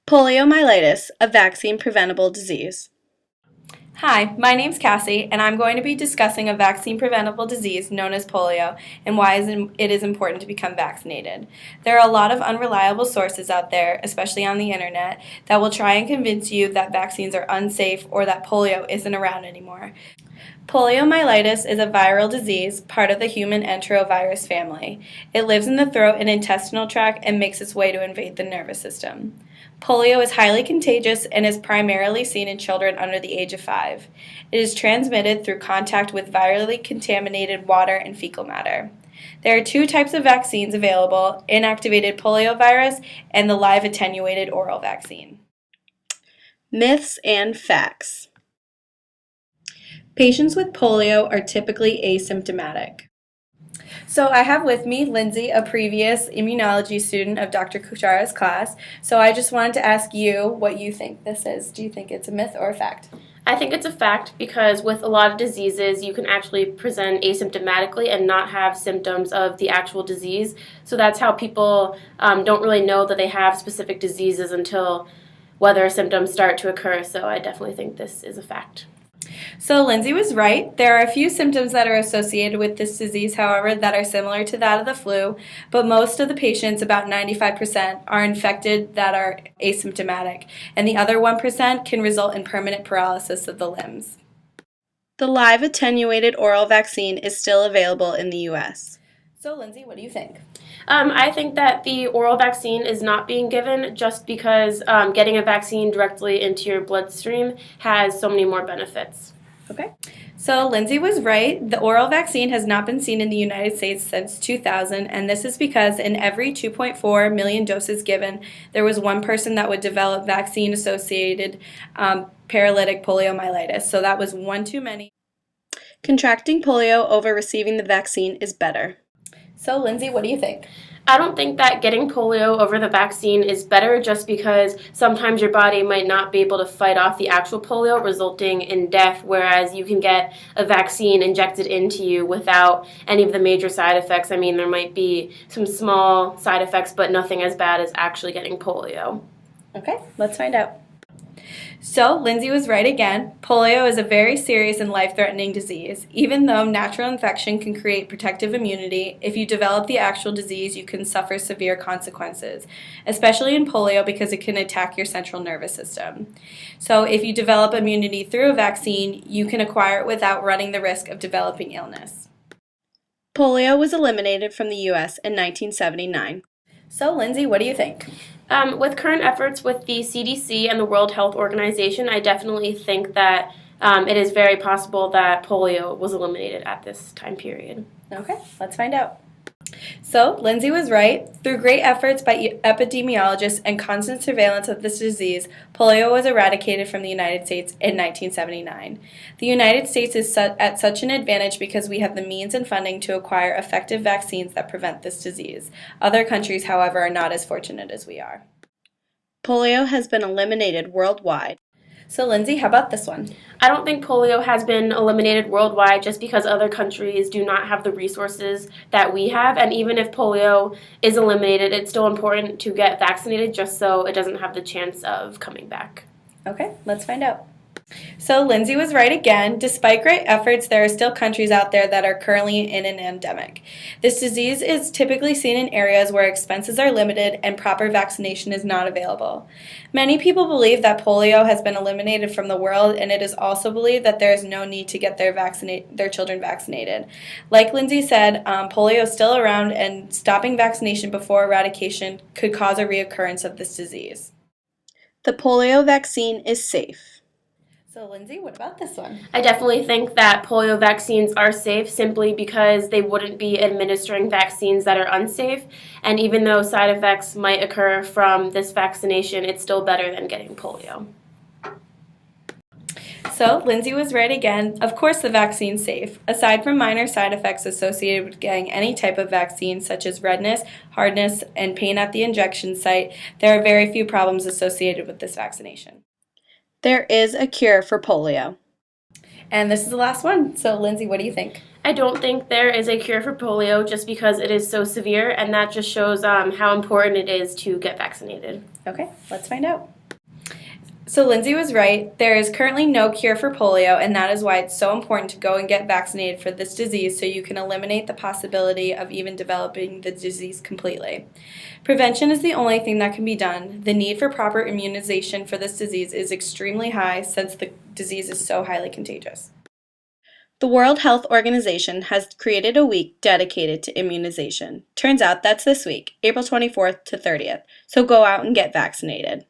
Poliomyelitis, a vaccine-preventable disease. Hi, my name's Cassie, and I'm going to be discussing a vaccine-preventable disease known as polio and why it is important to become vaccinated. There are a lot of unreliable sources out there, especially on the internet, that will try and convince you that vaccines are unsafe or that polio isn't around anymore. Poliomyelitis is a viral disease, part of the human enterovirus family. It lives in the throat and intestinal tract and makes its way to invade the nervous system. Polio is highly contagious and is primarily seen in children under the age of 5. It is transmitted through contact with virally contaminated water and fecal matter. There are two types of vaccines available: inactivated poliovirus and the live attenuated oral vaccine. Myths and facts. Patients with polio are typically asymptomatic. So I have with me Lindsay, a previous immunology student of Dr. Kuchara's class. So I just wanted to ask you what you think this is. Do you think it's a myth or a fact? I think it's a fact because with a lot of diseases, you can actually present asymptomatically and not have symptoms of the actual disease. So that's how people don't really know that they have specific diseases until whether symptoms start to occur. So I definitely think this is a fact. So Lindsay was right. There are a few symptoms that are associated with this disease, however, that are similar to that of the flu, but most of the patients, about 95%, are infected that are asymptomatic, and the other 1% can result in permanent paralysis of the limbs. The live attenuated oral vaccine is still available in the U.S. So Lindsay, what do you think? I think that the oral vaccine is not being given just because getting a vaccine directly into your bloodstream has so many more benefits. Okay. So Lindsay was right. The oral vaccine has not been seen in the United States since 2000, and this is because in every 2.4 million doses given, there was one person that would develop vaccine-associated paralytic poliomyelitis. So that was one too many. Contracting polio over receiving the vaccine is better. So Lindsay, what do you think? I don't think that getting polio over the vaccine is better just because sometimes your body might not be able to fight off the actual polio, resulting in death, whereas you can get a vaccine injected into you without any of the major side effects. I mean, there might be some small side effects, but nothing as bad as actually getting polio. Okay, let's find out. So, Lindsay was right again. Polio is a very serious and life-threatening disease. Even though natural infection can create protective immunity, if you develop the actual disease, you can suffer severe consequences, especially in polio because it can attack your central nervous system. So, if you develop immunity through a vaccine, you can acquire it without running the risk of developing illness. Polio was eliminated from the U.S. in 1979. So, Lindsay, what do you think? With current efforts with the CDC and the World Health Organization, I definitely think that it is very possible that polio was eliminated at this time period. Okay, let's find out. So, Lindsay was right. Through great efforts by epidemiologists and constant surveillance of this disease, polio was eradicated from the United States in 1979. The United States is at such an advantage because we have the means and funding to acquire effective vaccines that prevent this disease. Other countries, however, are not as fortunate as we are. Polio has been eliminated worldwide. So, Lindsay, how about this one? I don't think polio has been eliminated worldwide just because other countries do not have the resources that we have. And even if polio is eliminated, it's still important to get vaccinated just so it doesn't have the chance of coming back. Okay, let's find out. So Lindsay was right again. Despite great efforts, there are still countries out there that are currently in an endemic. This disease is typically seen in areas where expenses are limited and proper vaccination is not available. Many people believe that polio has been eliminated from the world, and it is also believed that there is no need to get their children vaccinated. Like Lindsay said, polio is still around, and stopping vaccination before eradication could cause a reoccurrence of this disease. The polio vaccine is safe. So, Lindsay, what about this one? I definitely think that polio vaccines are safe simply because they wouldn't be administering vaccines that are unsafe. And even though side effects might occur from this vaccination, it's still better than getting polio. So, Lindsay was right again. Of course, the vaccine's safe. Aside from minor side effects associated with getting any type of vaccine, such as redness, hardness, and pain at the injection site, there are very few problems associated with this vaccination. There is a cure for polio. And this is the last one. So, Lindsay, what do you think? I don't think there is a cure for polio just because it is so severe, and that just shows how important it is to get vaccinated. Okay, let's find out. So Lindsay was right. There is currently no cure for polio, and that is why it's so important to go and get vaccinated for this disease so you can eliminate the possibility of even developing the disease completely. Prevention is the only thing that can be done. The need for proper immunization for this disease is extremely high since the disease is so highly contagious. The World Health Organization has created a week dedicated to immunization. Turns out that's this week, April 24th to 30th, so go out and get vaccinated.